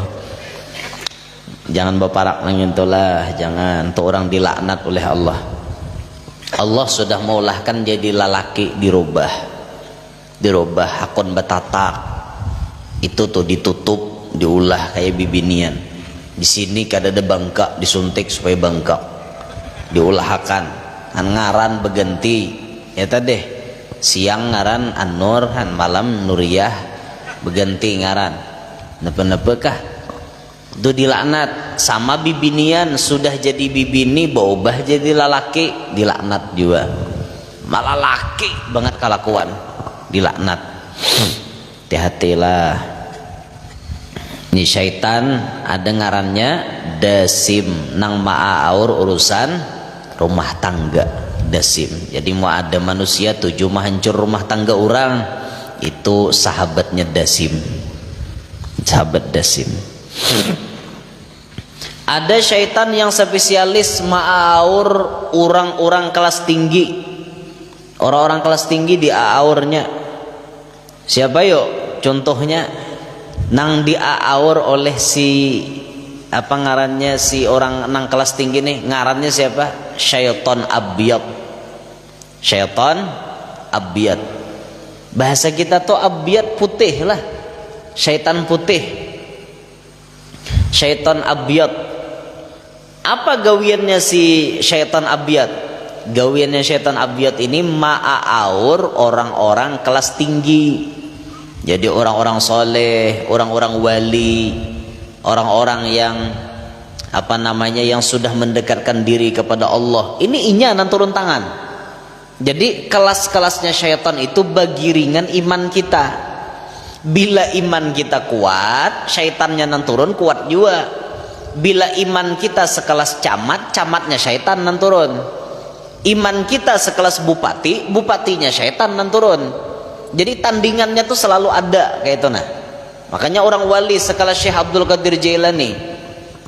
[SPEAKER 1] Jangan berparak nang itulah, jangan tuh orang dilaknat oleh Allah. Allah sudah maulahkan jadi lelaki dirubah hakun betatak. Itu tuh ditutup, diulah kayak bibinian. Di sini kada ada bangkak, disuntik supaya bangkak. Diulahkan. Ngaran berganti. Ya tadi siang ngaran An-Nur, malam Nuriyah berganti ngaran. Napa-napa kah? Itu dilaknat sama bibinian sudah jadi bibini berubah jadi lelaki dilaknat juga. Malah laki banget kelakuan dilaknat. Hati-hatilah. Ini syaitan ada ngarannya dasim nang ma'aur urusan rumah tangga dasim. Jadi mau ada manusia tujuh mah hancur rumah tangga orang itu sahabatnya dasim. Sahabat dasim. Ada syaitan yang spesialis ma'aur orang-orang kelas tinggi. Orang-orang kelas tinggi diaurnya. Siapa yuk? Contohnya nang diaur oleh si apa ngarannya si orang nang kelas tinggi nih, ngarannya siapa? Syaitan abiyad. Syaitan abiyad. Bahasa kita tuh abiyad putih lah. Syaitan putih. Syaitan abiyad. Apa gawiannya si syaitan abiyad? Gawiannya syaitan abiyad ini ma'aur orang-orang kelas tinggi. Jadi orang-orang soleh, orang-orang wali, orang-orang yang apa namanya yang sudah mendekatkan diri kepada Allah. Ini inya nan turun tangan. Jadi kelas-kelasnya syaitan itu bagi ringan iman kita. Bila iman kita kuat, syaitannya nan turun kuat juga. Bila iman kita sekelas camat, camatnya syaitan nan turun. Iman kita sekelas bupati, bupatinya syaitan nan turun. Jadi tandingannya tuh selalu ada kayak itu nah. Makanya orang wali sekala Syekh Abdul Qadir Jailani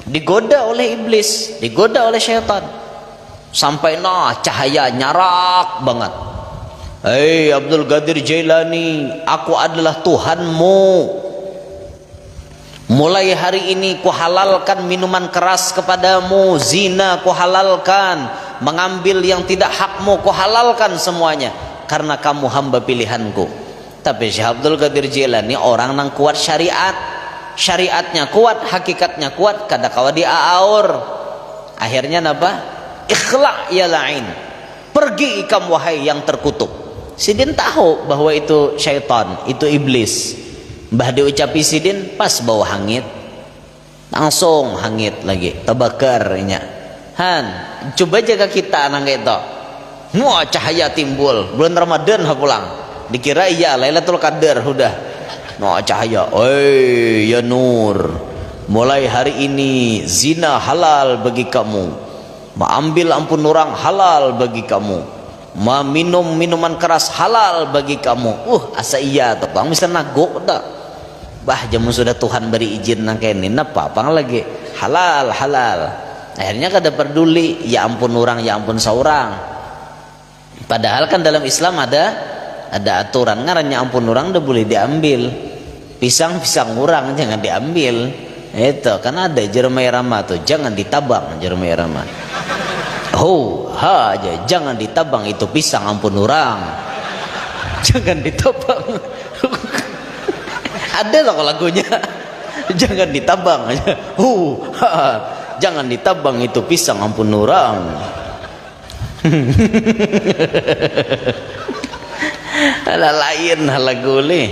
[SPEAKER 1] digoda oleh iblis, digoda oleh syaitan. Sampai cahaya nyarak banget. Hei Abdul Qadir Jailani, aku adalah Tuhanmu. Mulai hari ini kuhalalkan minuman keras kepadamu, zina kuhalalkan, mengambil yang tidak hakmu kuhalalkan semuanya, karena kamu hamba pilihanku. Tapi Syekh Abdul Qadir Jailani orang yang kuat syariat, syariatnya kuat, hakikatnya kuat, kadakawa diaaur. Akhirnya apa? Ikhla ya la'in, pergi ikam wahai yang terkutuk. Sidin tahu bahwa itu syaitan, itu iblis. Bah diucapi Sidin pas bau hangit, langsung hangit lagi, tebakarnya. Han, coba jaga kita nang itu. Wah cahaya timbul, bulan Ramadan pulang. Dikira iya Lailatul Qadar udah. Wah cahaya, oi ya nur. Mulai hari ini zina halal bagi kamu. Mengambil ampun orang halal bagi kamu. Minum minuman keras halal bagi kamu. Asa iya tuh bang bisa nagok tak. Bah jamu sudah Tuhan beri izin nang kene napa pang lagi halal halal. Akhirnya kada peduli, ya ampun orang, ya ampun seorang. Padahal kan dalam Islam ada aturan ngarannya ampun orang udah boleh diambil. Pisang orang jangan diambil. Itu kan ada Jeremia Rama tuh, jangan ditabang Jeremia Rama. Aja jangan ditabang itu pisang ampun orang. Jangan ditabang. Ada loh lagunya. Jangan ditabang aja. Jangan ditabang itu pisang ampun orang. Ada lain lagu ni.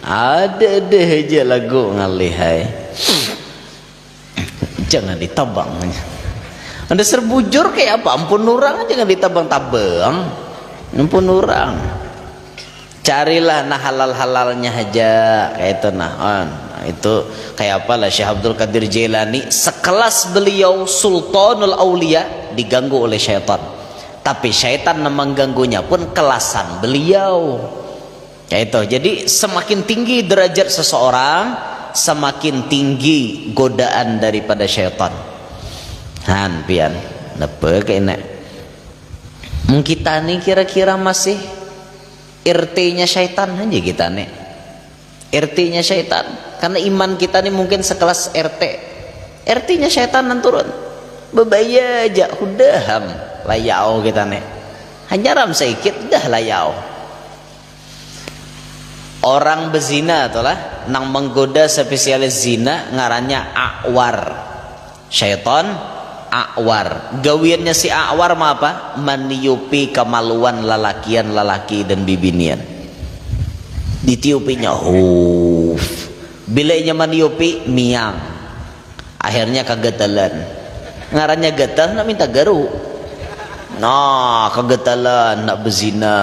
[SPEAKER 1] Ada aja lagu ngalihai. Jangan ditabang aja. Anda serbujur kayak apa? Ampun orang jangan ditabang-tabang. Ampun orang. Carilah nah halal-halalnya aja kayak itu nah. Itu kayak apa lah Syekh Abdul Qadir Jailani sekelas beliau Sultanul Aulia diganggu oleh syaitan. Tapi syaitan yang mengganggunya pun kelasan beliau. Kayak itu. Jadi semakin tinggi derajat seseorang, semakin tinggi godaan daripada syaitan. Han pian, napa kena? Kita nih kira-kira masih RT-nya syaitan aja kita nih. RT-nya syaitan. Karena iman kita nih mungkin sekelas RT. RT-nya syaitan turun. Bebaya aja udah ham layau kita nih. Hanya ram sedikit dah layau. Orang bezina itulah nang menggoda spesialis zina ngarannya A'war. Syaitan A'war. Gawiannya si A'war mah apa? Meniupi kemaluan lalakian-lalaki dan bibinian. Ditiupinya bilainya meniupi miang. Akhirnya kegetalan. Ngarannya getal nak minta garu. Kegetalan nak bezina.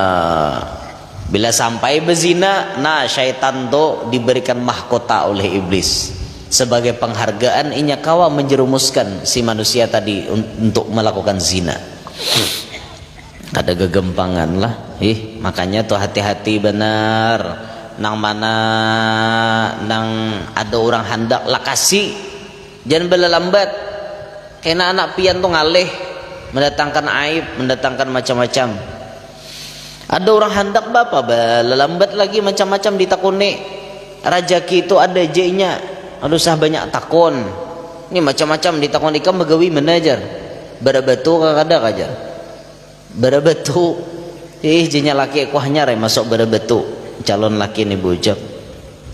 [SPEAKER 1] Bila sampai bezina, syaitan tu diberikan mahkota oleh iblis. Sebagai penghargaan inya kawa menjerumuskan si manusia tadi untuk melakukan zina. Ada gegempangan lah. Makanya tuh hati-hati benar. Nang mana nang ada orang hendak lakasi, jangan belalambat. Kena anak pian tuh ngalih, mendatangkan aib, mendatangkan macam-macam. Ada orang hendak bapak belalambat lagi macam-macam ditakuni. Rajaki itu ada J-nya. Aduh sah banyak takon. Ini macam-macam ditakon ikam begawi menajar. Berabatu kadang ajar. Berabatu. J-nya laki kuahnya rai masuk berabatu. Calon laki ni bujak.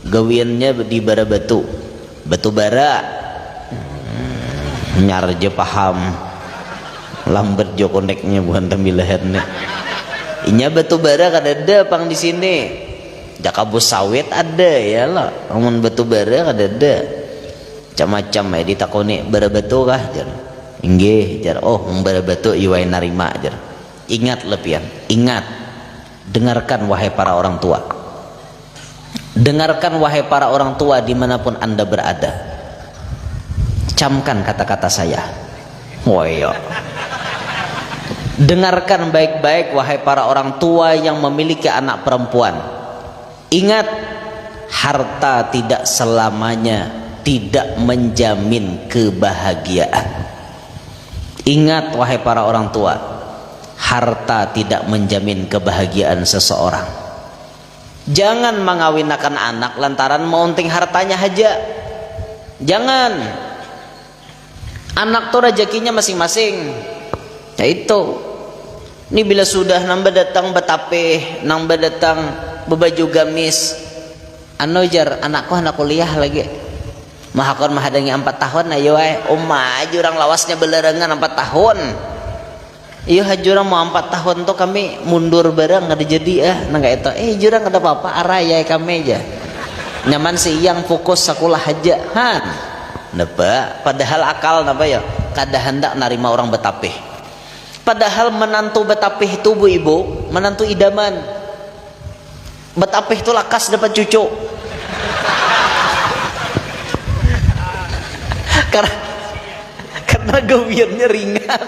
[SPEAKER 1] Gawiannya di Barabatu. Batu bara. Nyar je paham. Lambat jo koneknya bukan tambilahannya. Inya batu bara kadada pang di sini. Jakabus sawit ada ya lah. Amun batu bara kadada. Macam-macam ya ditakoni Barabatu kah jar. Inggih jar. Barabatu iwai narima jar. Ingat lepian. Ingat. Dengarkan wahai para orang tua. Dengarkan wahai para orang tua dimanapun anda berada. Camkan kata-kata saya. Woyo. Dengarkan baik-baik wahai para orang tua yang memiliki anak perempuan. Ingat, harta tidak selamanya tidak menjamin kebahagiaan. Ingat wahai para orang tua, harta tidak menjamin kebahagiaan seseorang. Jangan mengawinkan anak lantaran meunting hartanya aja. Jangan. Anak tuh rezekinya masing-masing. Ya itu. Ini bila sudah nambah datang betapeh, nambah datang bebaju gamis, anu jar anakku anak kuliah lagi. Mahakon mahadangi 4 tahun ayo oma jurang lawasnya belerengan 4 tahun. Iya jurang mau 4 tahun tuh kami mundur bareng nggak jadi nggak itu jurang ada apa-apa arah ya kami aja nyaman sih yang fokus sekolah aja han napa padahal akal napa ya kada hendak narima orang betapeh. Padahal menantu betapeh itu bu ibu menantu idaman. Betapeh itu lakas dapat cucu. Karena gawiannya ringan.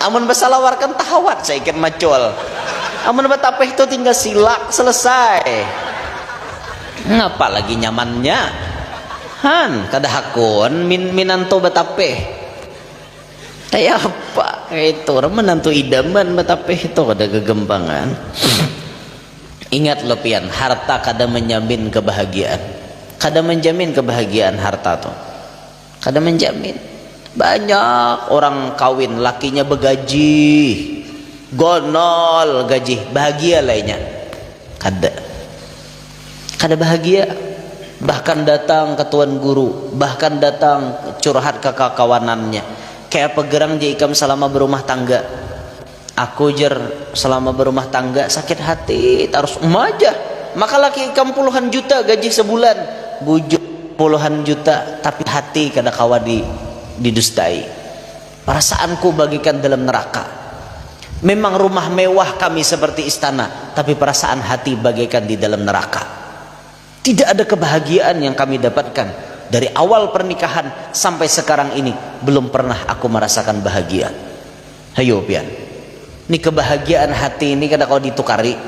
[SPEAKER 1] Amun basalawarkan tahawat saya ikan macul. Amun betapeh itu tinggal silak selesai. Ngapa lagi nyamannya? Han kada hakun minantu betapeh. Kayak apa? Itu orang menantu idaman betapeh itu kada kegempangan. Ingat loh pian, harta kada menjamin kebahagiaan. Kada menjamin kebahagiaan harta tuh. Kada menjamin. Banyak orang kawin lakinya begaji, gonol gaji, bahagia lainnya. Kada bahagia. Bahkan datang ke tuan guru, bahkan datang curhat ke kawanannya. Kayak pegerang jikam selama berumah tangga. Aku jer selama berumah tangga sakit hati terus aja. Maka laki ikam puluhan juta gaji sebulan, bujuk puluhan juta tapi hati kada kawa didustai. Perasaanku bagikan dalam neraka. Memang rumah mewah kami seperti istana, tapi perasaan hati bagaikan di dalam neraka. Tidak ada kebahagiaan yang kami dapatkan. Dari awal pernikahan sampai sekarang ini belum pernah aku merasakan bahagia. Hayo pian. Ini kebahagiaan hati ini kada kau ditukari.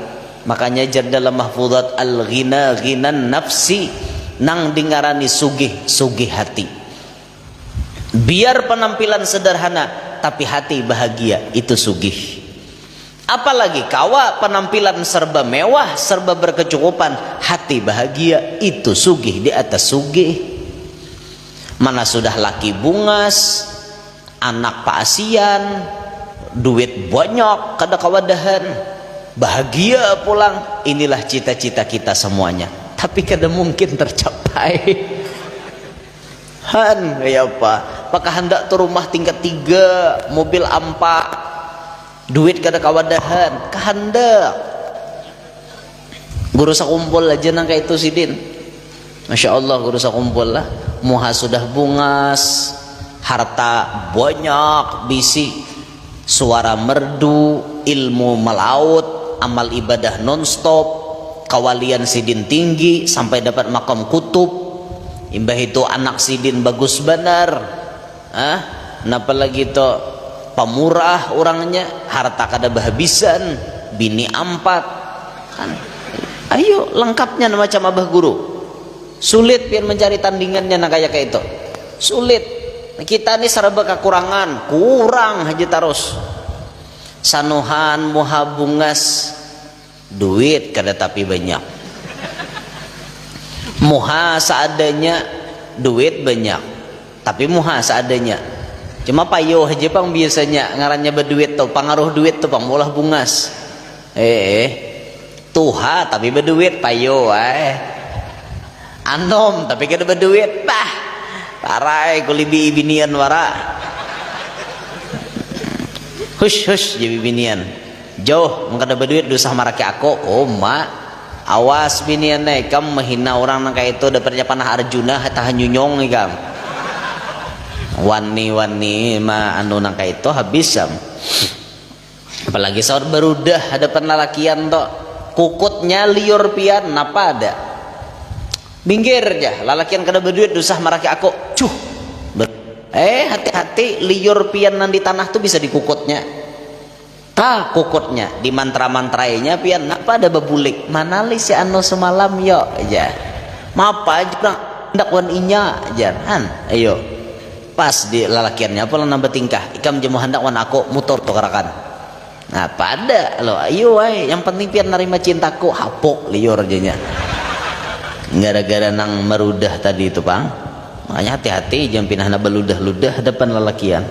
[SPEAKER 1] Makanya dalam mahfudzat al-ghina ghinan nafsi nang dingarani sugih hati. Biar penampilan sederhana tapi hati bahagia, itu sugih. Apalagi kawa penampilan serba mewah, serba berkecukupan, hati bahagia, itu sugih di atas sugih. Mana sudah laki bungas, anak paasian, duit banyak, kada kawadahan, bahagia pulang. Inilah cita-cita kita semuanya, tapi kada mungkin tercapai. Han kayak apa? Apakah hendak tuh rumah tingkat 3, mobil 4, duit kada kawadahan, kehendak. Guru sakumpul aja nang kayak itu sidin. Masya Allah guru sakumpul lah. Muha sudah bungas, harta banyak, bisi, suara merdu, ilmu melaut, amal ibadah nonstop, kawalian sidin tinggi sampai dapat makam kutub. Imbah itu anak sidin bagus benar. Napa lagi to pemurah orangnya, harta kada bahabisan, bini 4 kan. Ayo lengkapnya macam abah guru. Sulit pian mencari tandingannya nak kayak itu. Sulit. Kita ini serba kekurangan, kurang aja terus. Sanuhan muha bungas, duit kada tapi banyak. Muha seadanya, duit banyak, tapi muha seadanya. Cuma payo aja pang biasanya ngarannya berduit tuh, pengaruh duit tuh pang mulah bungas. Tuha tapi berduit payo anom tapi kada berduit bah parai kulibi ibinian wara hush jadi binian jauh mengkada berduit dosa maraki aku. Oh mak awas binian kam menghina orang nang kayak itu dapatnya panah Arjuna tahan nyunyong kam wani ma anu nang kayak itu habis sam. Apalagi saur berudah hadapan lalakian to kukutnya liur pian napa ada binggir aja lalakian kada berduit dosah maraki aku hati-hati liur pian nan di tanah tuh bisa dikukutnya kukutnya di mantra-mantrainya pian apa ada bebulik mana li si anu semalam yo aja mapa aja hendak wan inya aja ayo pas di lalakiannya apa nambah tingkah ikam jemu hendak wan aku motor tuh karakan nah pada lo ayo ay yang penting pian nerima cintaku hapok liur aja gara-gara nang merudah tadi itu pang makanya hati-hati jangan pindah na beludah-ludah depan lalakian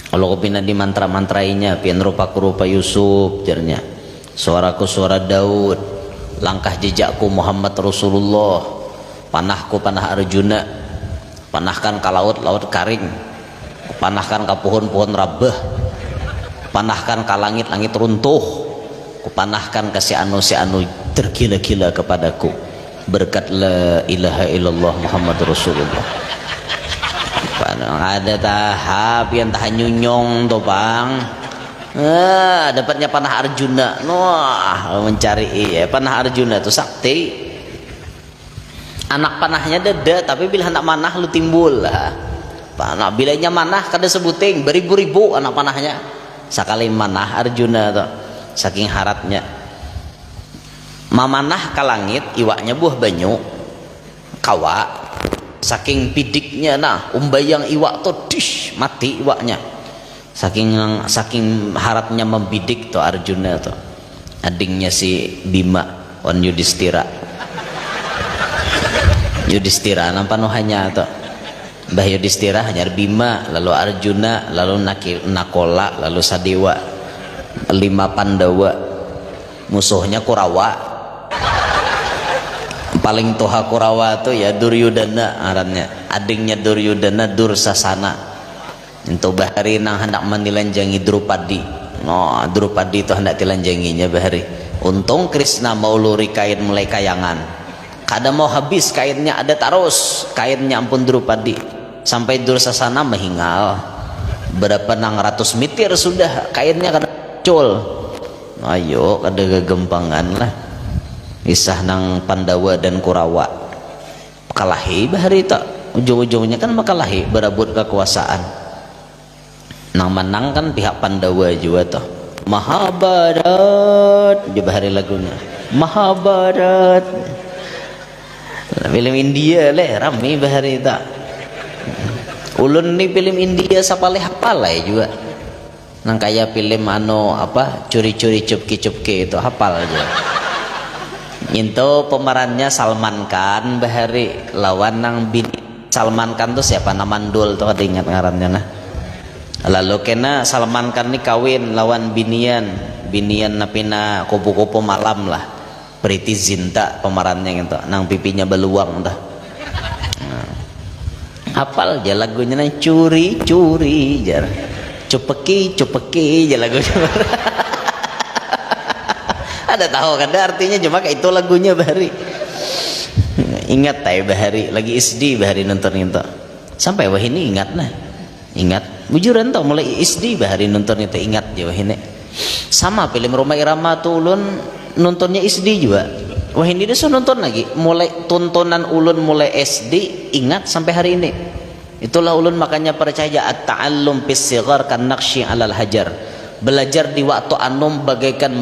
[SPEAKER 1] kalau kau pindah di mantra-mantrainya pian rupa-rupa Yusuf jarnya suaraku suara Daud langkah jejakku Muhammad Rasulullah panahku panah Arjuna panahkan ke laut laut karing panahkan ke pohon-pohon rabah panahkan ke langit langit runtuh kupanahkan ke si anu tergila-gila kepadaku berkat la ilaha illallah Muhammad Rasulullah ada tahap yang tahan nyunyong tuh bang dapatnya panah Arjuna wah mencari panah Arjuna itu sakti anak panahnya dada tapi bila anak manah lu timbul lah panah bilanya manah kada sebuting beribu-ribu anak panahnya sekali manah Arjuna tuh saking haratnya mamanah ke langit iwaknya buah banyu kawa saking pidiknya nah umbayang iwak tuh dish mati iwaknya saking haratnya membidik tuh Arjuna tuh adingnya si Bima wan Yudhistira nampak hanya tuh Mbah Yudhistira hanya Bima lalu Arjuna lalu Nakola lalu Sadewa 5 Pandawa musuhnya Kurawa paling toha Kurawa tuh ya Duryudana arannya adingnya Duryudana Dursasana itu bahari nang hendak menilanjangi Drupadi Drupadi itu hendak tilanjanginya bahari untung Krishna mau luri kain mulai kayangan kada mau habis kainnya ada terus kainnya ampun Drupadi sampai Dursasana menghingal berapa nang ratus meter sudah kainnya kada muncul ayo kada gegempangan lah isah nang Pandawa dan Kurawa kalahi bahari tak ujung-ujungnya kan makalahi berebut kekuasaan nang menang kan pihak Pandawa juga tuh Mahabharat di bahari lagunya Mahabharat film India leh rame bahari tak ulun nih film India sapaleh hafal lah juga nang kayak film apa curi-curi cupki itu hafal aja itu pemerannya Salman Khan bahari lawan nang bini Salman Khan tuh siapa nama Mandul tuh ada ingat ngarannya nah lalu kena Salman Khan nih kawin lawan binian napina kupu-kupu malam lah Priti Zinta pemerannya gitu nang pipinya beluang dah hafal aja lagunya nang curi jar cupeki aja lagunya ada tahu kan artinya cuma kayak itu lagunya bahari ingat tay bahari lagi SD bahari nonton itu sampai wah ini ingat nah ingat bujuran tau mulai SD bahari nonton itu ingat ya wah ini sama film Roma Irama tuh ulun nontonnya SD juga wah ini dia nonton lagi mulai tontonan ulun mulai SD ingat sampai hari ini itulah ulun makanya percaya at-ta'allum fis sighar kan naqshi 'alal hajar belajar di waktu anum bagaikan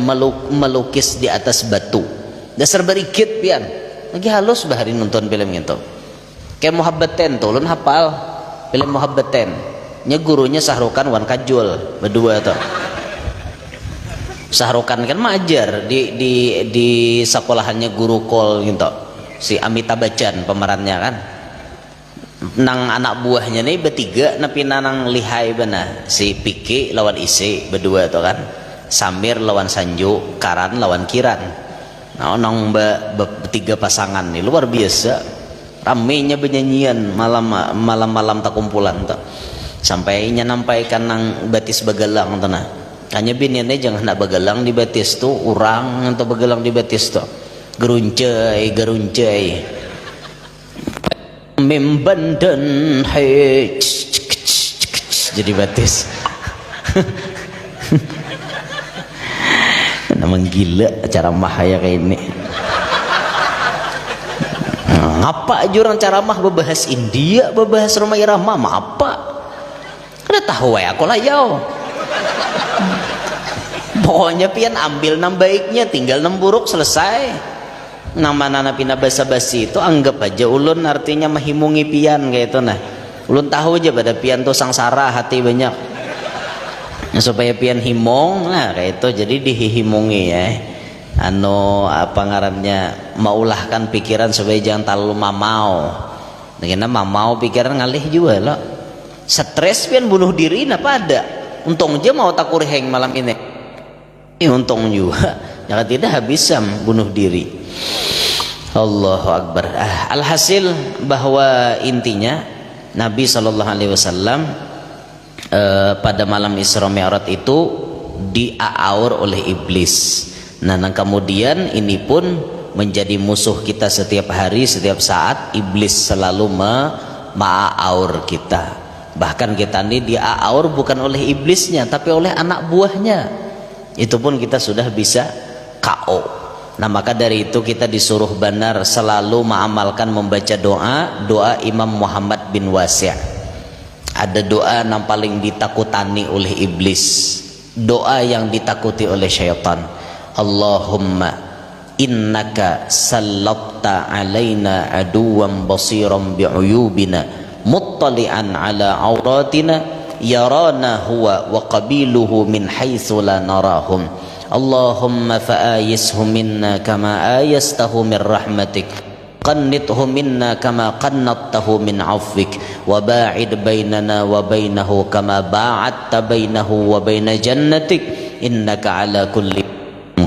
[SPEAKER 1] melukis di atas batu dasar berikit pian lagi halus bahari nonton film itu kayak Muhabbaten tuh ulun hafal film Muhabbaten nya gurunya Sahrukan wan Kajol berdua tuh Sahrukan kan majar di sekolahannya guru kol gitu si Amitabh Bachchan pemerannya kan nang anak buahnya nih bertiga napi nang lihai bana si Piki lawan Isi berdua tuh kan Samir lawan Sanju Karan lawan Kiran nah nang bertiga pasangan nih luar biasa ramenya benyanyian malam tak kumpulan tuh sampainya nampaikan nang batis begalang tuh nah hanya biniannya jangan nak begalang di batis tuh orang atau begalang di batis tuh geruncai membandan hai jadi batis namanya gila cara mahaya kayak ini ngapa aja orang cara mah berbahas India berbahas Roma Irama apa kada tahu ya aku lah yau Pokoknya pian ambil nam baiknya, tinggal nam buruk, selesai. Nama pina basa-basi itu anggap aja ulun artinya menghimungi pian kayak itu. Nah ulun tahu aja pada pian tuh sangsara hati banyak, nah, supaya pian himong, nah kayak itu jadi dihimungi ya. Apa ngarannya, maulahkan pikiran supaya jangan terlalu mamau. Karena mamau pikiran ngalih juga loh. Stres pian bunuh diri apa ada. Untung aja mau takur heng malam ini. Untung juga. Jangan tidak habis bunuh diri. Allahu Akbar. Alhasil bahwa intinya Nabi SAW pada malam Isra Mi'raj itu diaur oleh iblis. Nah kemudian ini pun menjadi musuh kita setiap hari, setiap saat. Iblis selalu ma'aur kita. Bahkan kita ini diaur bukan oleh iblisnya, tapi oleh anak buahnya. Itu pun kita sudah bisa KO. Nah maka dari itu kita disuruh benar selalu mengamalkan membaca doa Imam Muhammad bin Wasi'. Ada doa yang paling ditakutani oleh iblis, doa yang ditakuti oleh syaitan. Allahumma innaka sallatta alaina aduwan basiran bi'uyubina muttali'an ala auratina yarana huwa wa qabiluhu min haitsu la narahum. Allahumma fa'ayishu minna kama ayastahu min rahmatik, qannithu minna kama qannattahu min 'afwik, wa ba'id bainana wa bainahu kama ba'adta bainahu wa baina jannatik, innaka ala kulli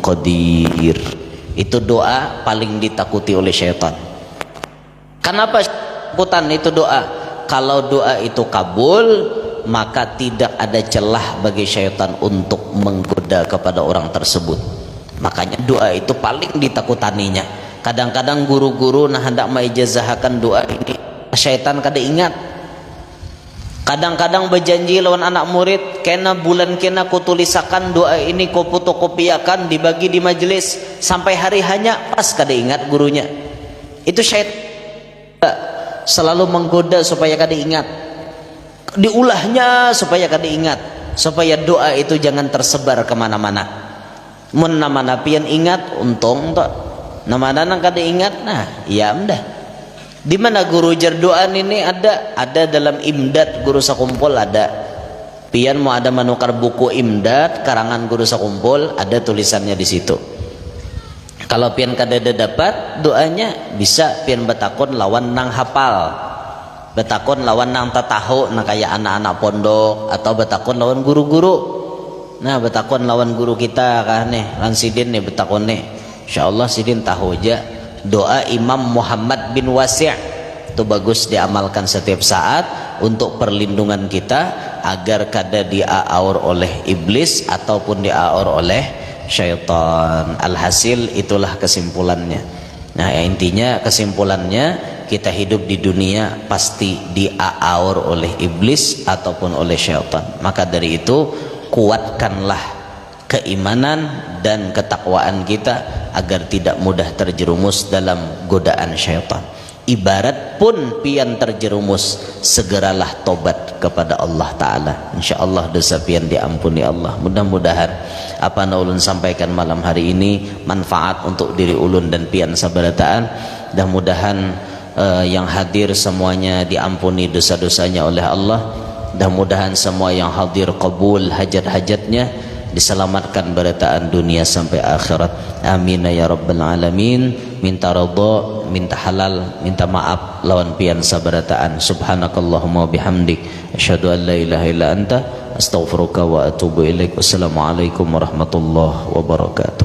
[SPEAKER 1] qadir. Itu doa paling ditakuti oleh syaitan. Kenapa takutan itu doa? Kalau doa itu kabul, maka tidak ada celah bagi syaitan untuk menggoda kepada orang tersebut. Makanya doa itu paling ditakutaninya. Kadang-kadang guru-guru nah hendak mengijazahkan doa ini, syaitan kada ingat. Kadang-kadang berjanji lawan anak murid, kena bulan kena ku tulisakan doa ini, ku fotokopiakan, dibagi di majelis sampai hari hanya, pas kada ingat gurunya. Itu syaitan selalu menggoda supaya kada ingat, diulahnya supaya kada ingat, supaya doa itu jangan tersebar kemana-mana. Mun nama napian ingat untung toh, nama nang kada ingat, nah iya dah. Di mana guru jardoan ini ada dalam Imdad guru sakumpul ada. Pian mau ada menukar buku Imdad karangan guru sakumpul, ada tulisannya di situ. Kalau pian kada dapat doanya, bisa pian betakon lawan nang hafal, betakon lawan nang tatahu, nah kayak anak-anak pondok, atau betakon lawan guru-guru. Nah betakon lawan guru kita kan nih, lan sidin nih betakon nih. Insyaallah sidin tahu aja doa Imam Muhammad bin Wasi'. Itu bagus diamalkan setiap saat untuk perlindungan kita agar kada diaur oleh iblis ataupun diaur oleh syaitan. Alhasil itulah kesimpulannya. Nah intinya kesimpulannya, kita hidup di dunia pasti diaur oleh iblis ataupun oleh syaitan. Maka dari itu kuatkanlah keimanan dan ketakwaan kita agar tidak mudah terjerumus dalam godaan syaitan. Ibarat pun pian terjerumus, segeralah tobat kepada Allah Ta'ala. InsyaAllah dosa pian diampuni Allah. Mudah-mudahan apa yang ulun sampaikan malam hari ini manfaat untuk diri ulun dan pian sabarataan. Mudah-mudahan yang hadir semuanya diampuni dosa-dosanya oleh Allah. Mudah-mudahan semua yang hadir qabul hajat-hajatnya, diselamatkan berataan dunia sampai akhirat. Amin ya rabbal alamin. Minta ridha, minta halal, minta maaf lawan pian sabarataan. Subhanakallahumma bihamdik, asyhadu an la ilaha illa anta, astaghfiruka wa atubu ilaik. Wassalamualaikum warahmatullahi wabarakatuh.